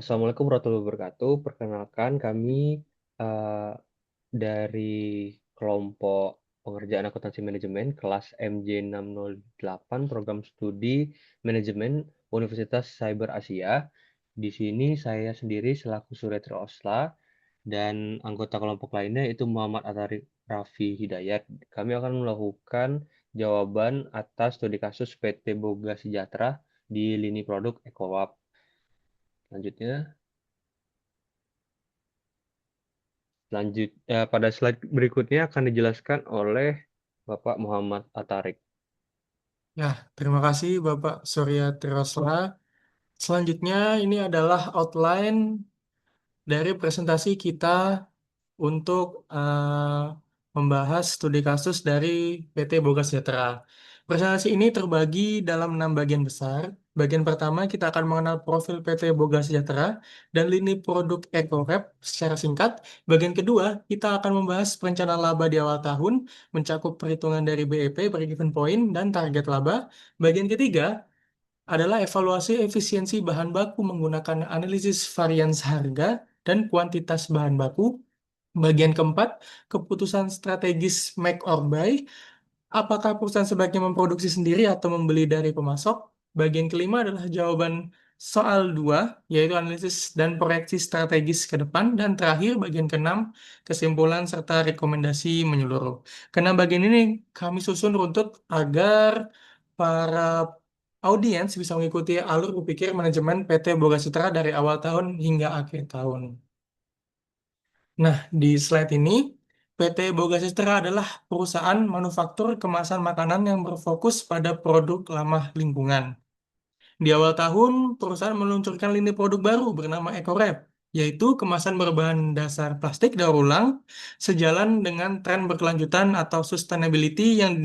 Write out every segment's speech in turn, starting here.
Assalamualaikum warahmatullahi wabarakatuh. Perkenalkan kami eh, dari kelompok pengerjaan akuntansi manajemen kelas MJ608 program studi manajemen Universitas Cyber Asia. Di sini saya sendiri selaku Suretri Osla dan anggota kelompok lainnya itu Muhammad Atarik Raffi Hidayat. Kami akan melakukan jawaban atas studi kasus PT Boga Sejahtera di lini produk EcoWap. Selanjutnya, pada slide berikutnya akan dijelaskan oleh Bapak Muhammad Atarik. Ya, terima kasih Bapak Surya Tirosla. Selanjutnya ini adalah outline dari presentasi kita untuk membahas studi kasus dari PT Boga Sejahtera. Presentasi ini terbagi dalam 6 bagian besar. Bagian pertama kita akan mengenal profil PT Boga Sejahtera dan lini produk EcoRep secara singkat. Bagian kedua kita akan membahas perencanaan laba di awal tahun, mencakup perhitungan dari BEP, break-even point, dan target laba. Bagian ketiga adalah evaluasi efisiensi bahan baku menggunakan analisis varians harga dan kuantitas bahan baku. Bagian keempat, keputusan strategis make or buy. Apakah perusahaan sebaiknya memproduksi sendiri atau membeli dari pemasok? Bagian kelima adalah jawaban soal 2, yaitu analisis dan proyeksi strategis ke depan. Dan terakhir, bagian keenam, kesimpulan serta rekomendasi menyeluruh. Karena bagian ini kami susun runtut agar para audiens bisa mengikuti alur berpikir manajemen PT Boga Citra dari awal tahun hingga akhir tahun. Nah, di slide ini, PT Boga Citra adalah perusahaan manufaktur kemasan makanan yang berfokus pada produk ramah lingkungan. Di awal tahun, perusahaan meluncurkan lini produk baru bernama EcoWrap, yaitu kemasan berbahan dasar plastik daur ulang, sejalan dengan tren berkelanjutan atau sustainability yang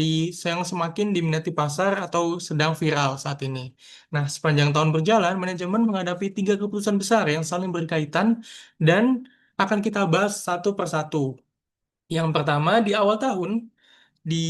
semakin diminati pasar atau sedang viral saat ini. Nah, sepanjang tahun berjalan, manajemen menghadapi 3 keputusan besar yang saling berkaitan dan akan kita bahas satu persatu. Yang pertama, di awal tahun, di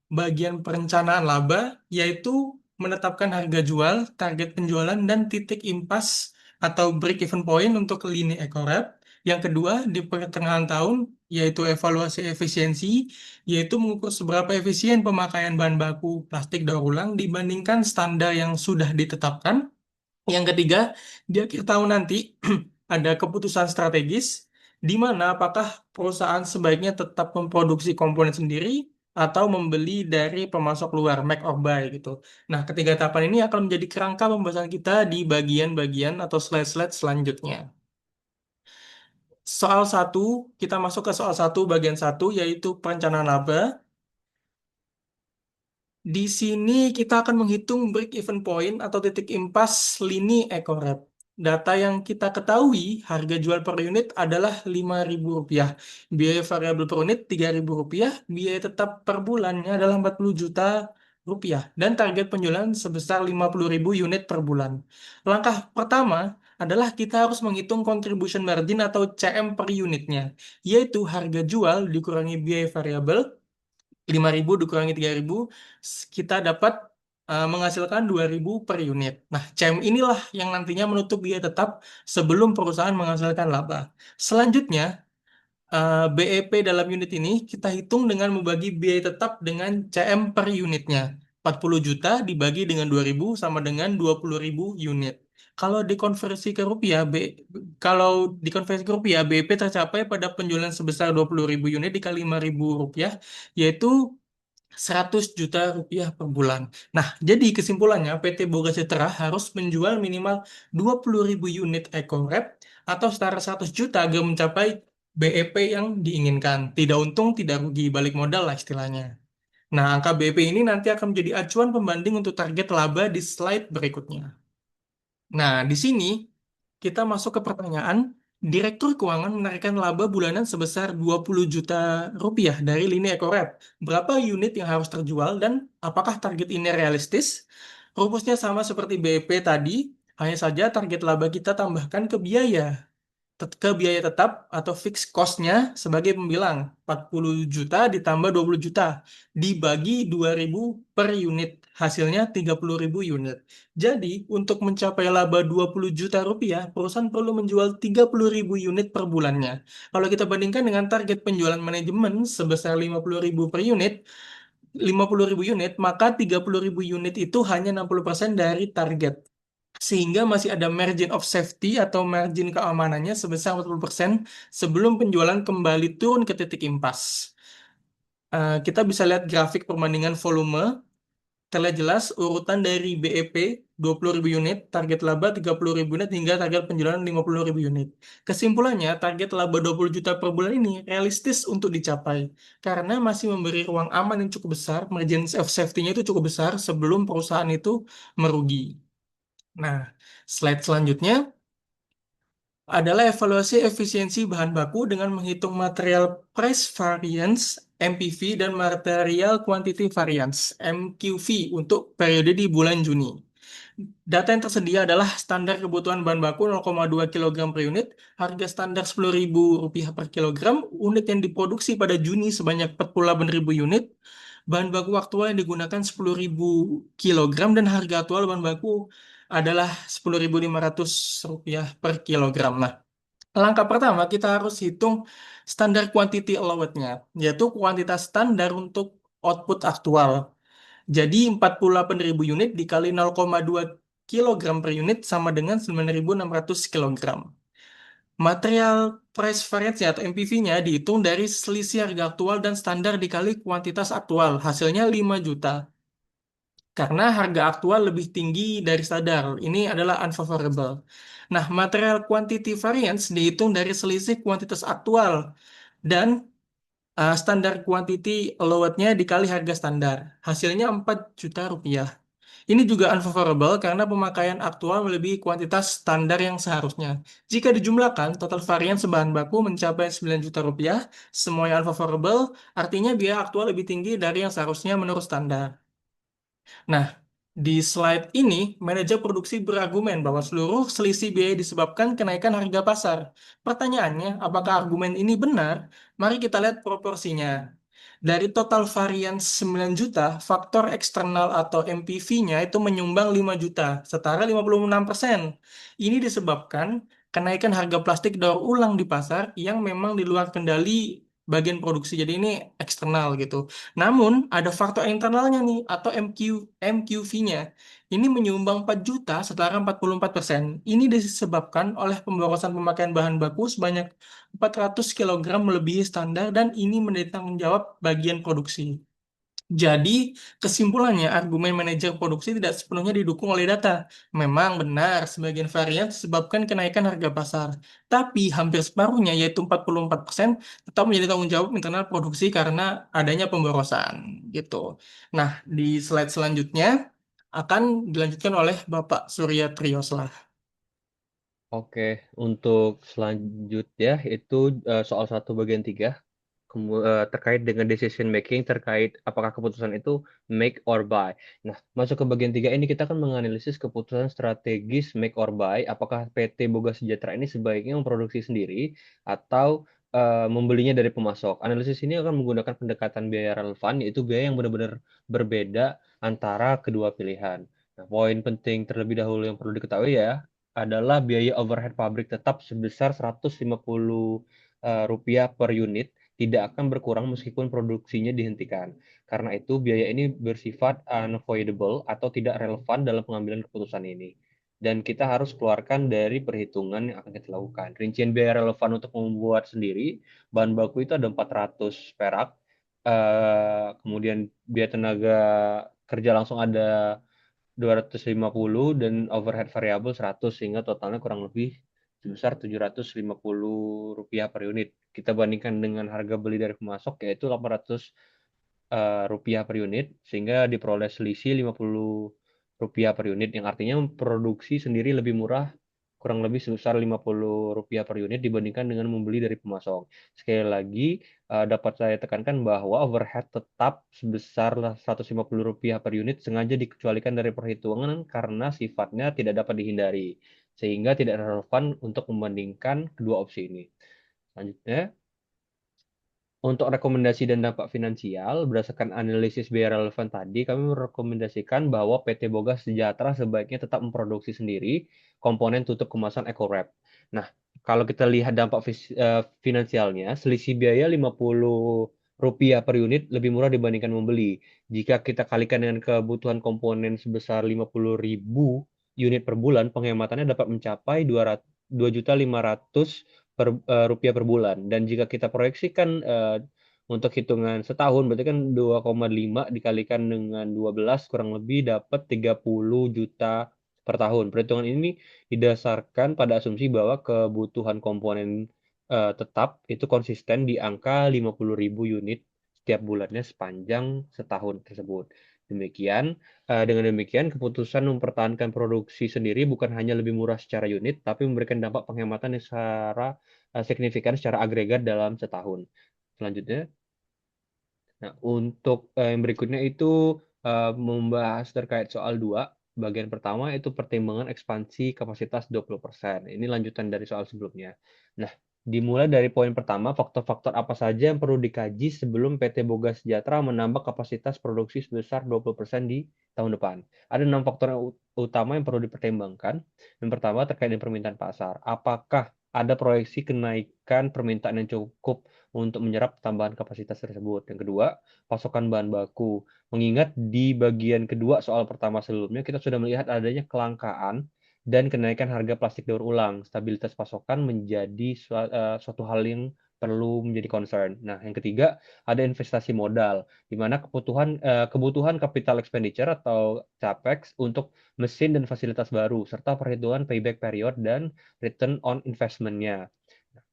bagian perencanaan laba, yaitu menetapkan harga jual, target penjualan, dan titik impas atau break-even point untuk lini EcoRep. Yang kedua, di pertengahan tahun, yaitu evaluasi efisiensi, yaitu mengukur seberapa efisien pemakaian bahan baku plastik daur ulang dibandingkan standar yang sudah ditetapkan. Yang ketiga, di akhir tahun nanti ada keputusan strategis di mana apakah perusahaan sebaiknya tetap memproduksi komponen sendiri atau membeli dari pemasok luar, make or buy gitu. Nah, ketiga tahapan ini akan menjadi kerangka pembahasan kita di bagian-bagian atau slide-slide selanjutnya. Soal satu, kita masuk ke soal satu bagian satu, yaitu perencanaan laba. Di sini kita akan menghitung break-even point atau titik impas lini EcoRep. Data yang kita ketahui, harga jual per unit adalah Rp5.000. Biaya variabel per unit Rp3.000. Biaya tetap per bulannya adalah 40 juta rupiah. Dan target penjualan sebesar 50.000 unit per bulan. Langkah pertama adalah kita harus menghitung contribution margin atau CM per unitnya, yaitu harga jual dikurangi biaya variabel 5.000 dikurangi 3.000, kita dapat menghasilkan 2.000 per unit. Nah, CM inilah yang nantinya menutup biaya tetap sebelum perusahaan menghasilkan laba. Selanjutnya, BEP dalam unit ini kita hitung dengan membagi biaya tetap dengan CM per unitnya. 40 juta dibagi dengan 2.000 sama dengan 20.000 unit. Kalau dikonversi ke rupiah, kalau dikonversi ke rupiah, BEP tercapai pada penjualan sebesar 20.000 unit dikali 5.000 rupiah, yaitu 100 juta rupiah per bulan. Nah, jadi kesimpulannya PT Boga Citra harus menjual minimal 20.000 unit EcoWrap atau setara 100 juta agar mencapai BEP yang diinginkan. Tidak untung, tidak rugi, balik modal lah istilahnya. Nah, angka BEP ini nanti akan menjadi acuan pembanding untuk target laba di slide berikutnya. Nah, di sini kita masuk ke pertanyaan. Direktur Keuangan menarikkan laba bulanan sebesar 20 juta rupiah dari lini EcoRep. Berapa unit yang harus terjual dan apakah target ini realistis? Rumusnya sama seperti BEP tadi, hanya saja target laba kita tambahkan ke biaya. ke biaya tetap atau fixed cost-nya sebagai pembilang. 40 juta ditambah 20 juta dibagi 2.000 per unit. Hasilnya 30.000 unit. Jadi, untuk mencapai laba 20 juta rupiah, perusahaan perlu menjual 30.000 unit per bulannya. Kalau kita bandingkan dengan target penjualan manajemen sebesar 50.000 per unit, 50.000 unit, maka 30.000 unit itu hanya 60% dari target. Sehingga masih ada margin of safety atau margin keamanannya sebesar 40% sebelum penjualan kembali turun ke titik impas. Kita bisa lihat grafik perbandingan volume, terlihat jelas urutan dari BEP 20.000 unit, target laba 30.000 unit, hingga target penjualan 50.000 unit. Kesimpulannya, target laba 20 juta per bulan ini realistis untuk dicapai, karena masih memberi ruang aman yang cukup besar, margin of safety-nya itu cukup besar sebelum perusahaan itu merugi. Nah, slide selanjutnya adalah evaluasi efisiensi bahan baku dengan menghitung material price variance MPV dan material quantity variance MQV untuk periode di bulan Juni. Data yang tersedia adalah standar kebutuhan bahan baku 0,2 kg per unit, harga standar Rp10.000 per kilogram, unit yang diproduksi pada Juni sebanyak 48.000 unit, bahan baku aktual yang digunakan 10.000 kilogram, dan harga aktual bahan baku adalah Rp10.500 per kilogram. Nah, langkah pertama kita harus hitung standar quantity allowed-nya, yaitu kuantitas standar untuk output aktual. Jadi 48.000 unit dikali 0,2 kilogram per unit sama dengan 9.600 kilogram. Material price variance atau MPV-nya dihitung dari selisih harga aktual dan standar dikali kuantitas aktual. Hasilnya 5 juta. Karena harga aktual lebih tinggi dari standar. Ini adalah unfavorable. Nah, material quantity variance dihitung dari selisih kuantitas aktual dan standar quantity allowed-nya dikali harga standar. Hasilnya 4 juta rupiah. Ini juga unfavorable karena pemakaian aktual melebihi kuantitas standar yang seharusnya. Jika dijumlahkan, total varian sebahan baku mencapai 9 juta rupiah. Semuanya unfavorable, artinya biaya aktual lebih tinggi dari yang seharusnya menurut standar. Nah, di slide ini, manajer produksi berargumen bahwa seluruh selisih biaya disebabkan kenaikan harga pasar. Pertanyaannya, apakah argumen ini benar? Mari kita lihat proporsinya. Dari total varian 9 juta, faktor eksternal atau MPV-nya itu menyumbang 5 juta, setara 56%. Ini disebabkan kenaikan harga plastik daur ulang di pasar yang memang di luar kendali bagian produksi. Jadi ini eksternal gitu. Namun ada faktor internalnya nih atau MQV-nya. Ini menyumbang 4 juta setara 44%. Ini disebabkan oleh pemborosan pemakaian bahan baku sebanyak 400 kilogram melebihi standar, dan ini menjadi tanggung jawab bagian produksi. Jadi, kesimpulannya, argumen manajer produksi tidak sepenuhnya didukung oleh data. Memang benar, sebagian varian disebabkan kenaikan harga pasar. Tapi, hampir separuhnya, yaitu 44%, tetap menjadi tanggung jawab internal produksi karena adanya pemborosan. Gitu. Nah, di slide selanjutnya akan dilanjutkan oleh Bapak Surya Triyoslah. Oke, untuk selanjutnya itu soal 1 bagian 3 terkait dengan decision making terkait apakah keputusan itu make or buy. Nah, masuk ke bagian 3 ini kita akan menganalisis keputusan strategis make or buy. Apakah PT Boga Sejahtera ini sebaiknya memproduksi sendiri atau membelinya dari pemasok. Analisis ini akan menggunakan pendekatan biaya relevan, yaitu biaya yang benar-benar berbeda antara kedua pilihan. Nah, poin penting terlebih dahulu yang perlu diketahui ya adalah biaya overhead pabrik tetap sebesar Rp150 per unit tidak akan berkurang meskipun produksinya dihentikan. Karena itu, biaya ini bersifat unavoidable atau tidak relevan dalam pengambilan keputusan ini. Dan kita harus keluarkan dari perhitungan yang akan kita lakukan. Rincian biaya relevan untuk membuat sendiri, bahan baku itu ada 400 perak, kemudian biaya tenaga kerja langsung ada 250 dan overhead variabel 100 sehingga totalnya kurang lebih sebesar Rp750 per unit. Kita bandingkan dengan harga beli dari pemasok yaitu Rp800 per unit sehingga diperoleh selisih Rp50 per unit yang artinya produksi sendiri lebih murah kurang lebih sebesar Rp50 per unit dibandingkan dengan membeli dari pemasok. Sekali lagi dapat saya tekankan bahwa overhead tetap sebesar Rp150 per unit sengaja dikecualikan dari perhitungan karena sifatnya tidak dapat dihindari. sehingga tidak relevan untuk membandingkan kedua opsi ini. Selanjutnya, untuk rekomendasi dan dampak finansial, berdasarkan analisis biaya relevan tadi, kami merekomendasikan bahwa PT Boga Sejahtera sebaiknya tetap memproduksi sendiri komponen tutup kemasan EcoWrap. Nah, kalau kita lihat dampak finansialnya, selisih biaya Rp50 per unit lebih murah dibandingkan membeli. Jika kita kalikan dengan kebutuhan komponen sebesar 50.000 unit per bulan, penghematannya dapat mencapai 2.500.000 rupiah per bulan. Dan jika kita proyeksikan untuk hitungan setahun, berarti kan 2,5 dikalikan dengan 12 kurang lebih dapat 30 juta per tahun. Perhitungan ini didasarkan pada asumsi bahwa kebutuhan komponen tetap itu konsisten di angka 50.000 unit setiap bulannya sepanjang setahun tersebut. Dengan demikian, keputusan mempertahankan produksi sendiri bukan hanya lebih murah secara unit, tapi memberikan dampak penghematan yang secara signifikan secara agregat dalam setahun. Selanjutnya, nah untuk yang berikutnya itu membahas terkait soal dua. Bagian pertama itu pertimbangan ekspansi kapasitas 20%. Ini lanjutan dari soal sebelumnya. Nah, dimulai dari poin pertama, faktor-faktor apa saja yang perlu dikaji sebelum PT Boga Sejahtera menambah kapasitas produksi sebesar 20% di tahun depan. Ada 6 faktor utama yang perlu dipertimbangkan. Yang pertama terkait dengan permintaan pasar. Apakah ada proyeksi kenaikan permintaan yang cukup untuk menyerap tambahan kapasitas tersebut? Yang kedua, pasokan bahan baku. Mengingat di bagian kedua soal pertama sebelumnya, kita sudah melihat adanya kelangkaan dan kenaikan harga plastik daur ulang. Stabilitas pasokan menjadi suatu hal yang perlu menjadi concern. Nah, yang ketiga, ada investasi modal, di mana kebutuhan capital expenditure atau CAPEX untuk mesin dan fasilitas baru, serta perhitungan payback period dan return on investment-nya.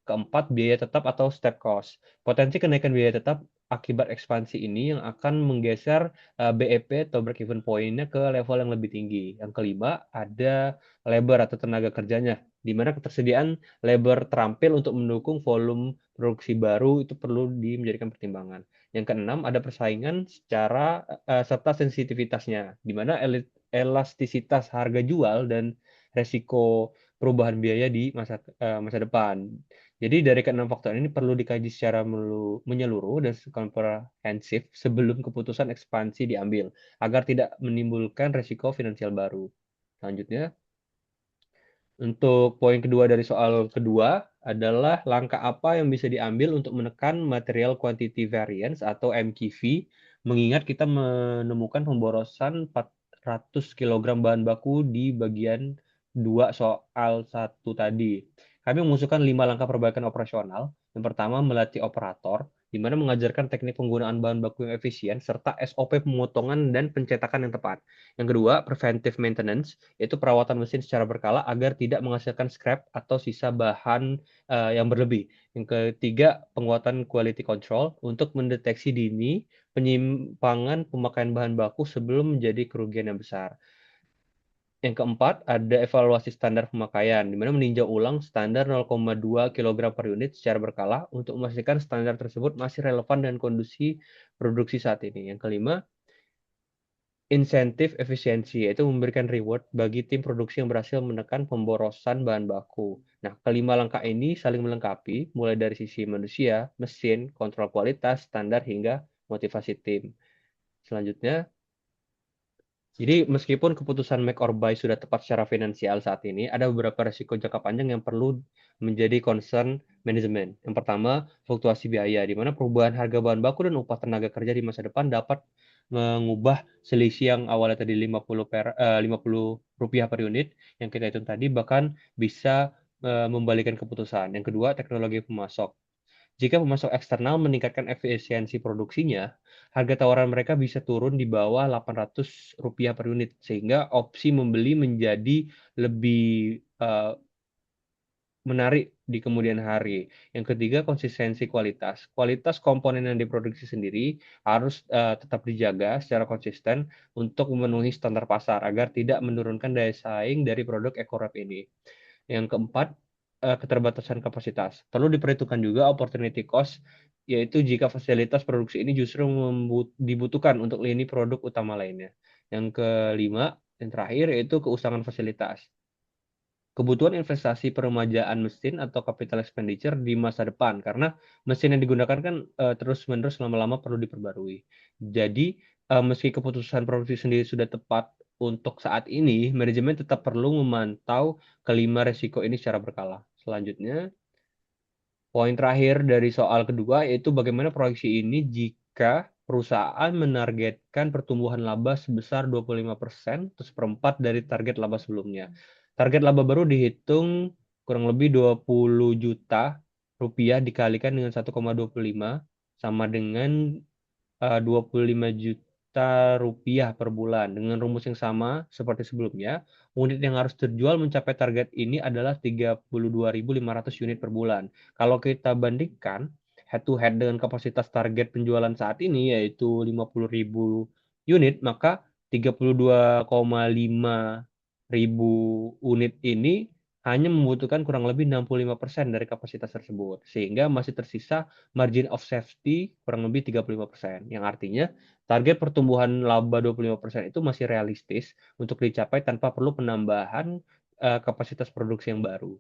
Keempat, biaya tetap atau step cost. Potensi kenaikan biaya tetap akibat ekspansi ini yang akan menggeser BEP atau break even point-nya ke level yang lebih tinggi. Yang kelima, ada labor atau tenaga kerjanya, di mana ketersediaan labor terampil untuk mendukung volume produksi baru itu perlu menjadikan pertimbangan. Yang keenam, ada persaingan serta sensitivitasnya, di mana elastisitas harga jual dan resiko perubahan biaya di masa depan. Jadi dari keenam faktor ini perlu dikaji secara menyeluruh dan komprehensif sebelum keputusan ekspansi diambil, agar tidak menimbulkan resiko finansial baru. Selanjutnya, untuk poin kedua dari soal kedua adalah langkah apa yang bisa diambil untuk menekan material quantity variance atau MQV, mengingat kita menemukan pemborosan 400 kg bahan baku di bagian dua soal satu tadi. Kami mengusulkan 5 langkah perbaikan operasional. Yang pertama, melatih operator, di mana mengajarkan teknik penggunaan bahan baku yang efisien, serta SOP pemotongan dan pencetakan yang tepat. Yang kedua, preventive maintenance, yaitu perawatan mesin secara berkala agar tidak menghasilkan scrap atau sisa bahan yang berlebih. Yang ketiga, penguatan quality control untuk mendeteksi dini penyimpangan pemakaian bahan baku sebelum menjadi kerugian yang besar. Yang keempat, ada evaluasi standar pemakaian, di mana meninjau ulang standar 0,2 kg per unit secara berkala untuk memastikan standar tersebut masih relevan dan kondisi produksi saat ini. Yang kelima, insentif efisiensi, yaitu memberikan reward bagi tim produksi yang berhasil menekan pemborosan bahan baku. Nah, kelima langkah ini saling melengkapi, mulai dari sisi manusia, mesin, kontrol kualitas, standar, hingga motivasi tim. Selanjutnya, jadi meskipun keputusan make or buy sudah tepat secara finansial saat ini, ada beberapa risiko jangka panjang yang perlu menjadi concern manajemen. Yang pertama, fluktuasi biaya, di mana perubahan harga bahan baku dan upah tenaga kerja di masa depan dapat mengubah selisih yang awalnya tadi 50 rupiah per unit yang kita hitung tadi, bahkan bisa membalikan keputusan. Yang kedua, teknologi pemasok. Jika pemasok eksternal meningkatkan efisiensi produksinya, harga tawaran mereka bisa turun di bawah Rp800 per unit, sehingga opsi membeli menjadi lebih menarik di kemudian hari. Yang ketiga, konsistensi kualitas. Kualitas komponen yang diproduksi sendiri harus tetap dijaga secara konsisten untuk memenuhi standar pasar agar tidak menurunkan daya saing dari produk EcoWrap ini. Yang keempat, keterbatasan kapasitas. Perlu diperhitungkan juga opportunity cost, yaitu jika fasilitas produksi ini justru dibutuhkan untuk lini produk utama lainnya. Yang kelima, yang terakhir, yaitu keusangan fasilitas. kebutuhan investasi peremajaan mesin atau capital expenditure di masa depan karena mesin yang digunakan kan terus-menerus lama-lama perlu diperbarui. Jadi meski keputusan produksi sendiri sudah tepat untuk saat ini, manajemen tetap perlu memantau kelima resiko ini secara berkala. Selanjutnya, poin terakhir dari soal kedua yaitu bagaimana proyeksi ini jika perusahaan menargetkan pertumbuhan laba sebesar 25% atau seperempat dari target laba sebelumnya. Target laba baru dihitung kurang lebih 20 juta rupiah dikalikan dengan 1,25 sama dengan 25 juta rupiah per bulan. Dengan rumus yang sama seperti sebelumnya, unit yang harus terjual mencapai target ini adalah 32.500 unit per bulan. Kalau kita bandingkan head to head dengan kapasitas target penjualan saat ini yaitu 50.000 unit, maka 32,5 ribu unit ini hanya membutuhkan kurang lebih 65% dari kapasitas tersebut. Sehingga masih tersisa margin of safety kurang lebih 35%, yang artinya target pertumbuhan laba 25% itu masih realistis untuk dicapai tanpa perlu penambahan kapasitas produksi yang baru.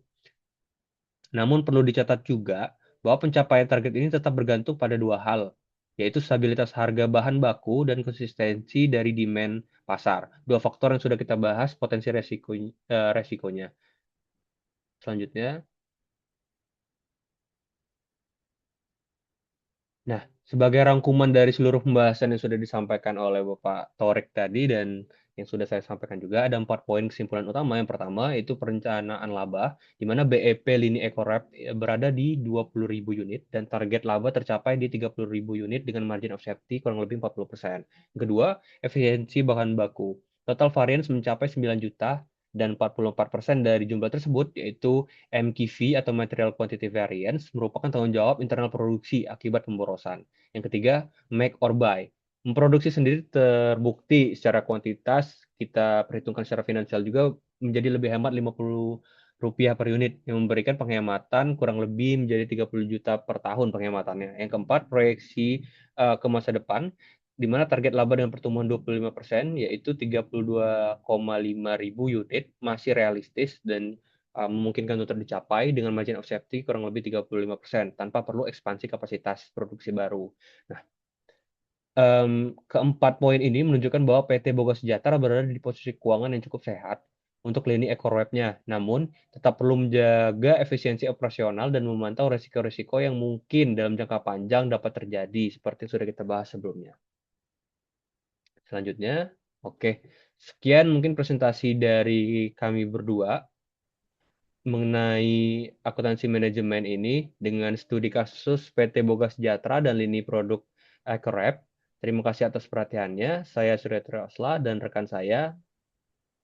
Namun perlu dicatat juga bahwa pencapaian target ini tetap bergantung pada dua hal, yaitu stabilitas harga bahan baku dan konsistensi dari demand pasar. Dua faktor yang sudah kita bahas potensi resikonya. Selanjutnya, nah, sebagai rangkuman dari seluruh pembahasan yang sudah disampaikan oleh Bapak Torik tadi dan yang sudah saya sampaikan juga, ada 4 poin kesimpulan utama. Yang pertama itu perencanaan laba, di mana BEP Lini Ecorap berada di 20.000 unit dan target laba tercapai di 30.000 unit dengan margin of safety kurang lebih 40%. Yang kedua, efisiensi bahan baku. Total variance mencapai 9 juta dan 44% dari jumlah tersebut yaitu MQV atau Material Quantity Variance merupakan tanggung jawab internal produksi akibat pemborosan. Yang ketiga, make or buy. Memproduksi sendiri terbukti secara kuantitas, kita perhitungkan secara finansial juga menjadi lebih hemat 50 rupiah per unit yang memberikan penghematan kurang lebih menjadi 30 juta per tahun penghematannya. Yang keempat, proyeksi ke masa depan di mana target laba dengan pertumbuhan 25% yaitu 32,5 ribu unit masih realistis dan memungkinkan untuk dicapai dengan margin of safety kurang lebih 35% tanpa perlu ekspansi kapasitas produksi baru. Nah, keempat poin ini menunjukkan bahwa PT Boga Sejahtera berada di posisi keuangan yang cukup sehat untuk lini ekorwebnya. Namun, tetap perlu menjaga efisiensi operasional dan memantau risiko-risiko yang mungkin dalam jangka panjang dapat terjadi, seperti yang sudah kita bahas sebelumnya. Selanjutnya, oke. Sekian mungkin presentasi dari kami berdua mengenai akuntansi manajemen ini dengan studi kasus PT Boga Sejahtera dan lini produk Ecorep. Terima kasih atas perhatiannya. Saya Surya Triosla dan rekan saya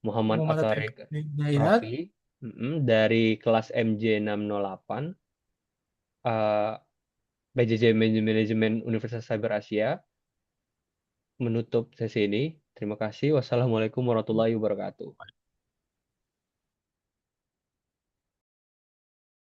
Muhammad Muhammad Atorik Atarik Hidayat, Raffi dari kelas MJ 608 eh, BJJ Manajemen Universitas Cyber Asia menutup sesi ini. Terima kasih. Wassalamualaikum warahmatullahi wabarakatuh.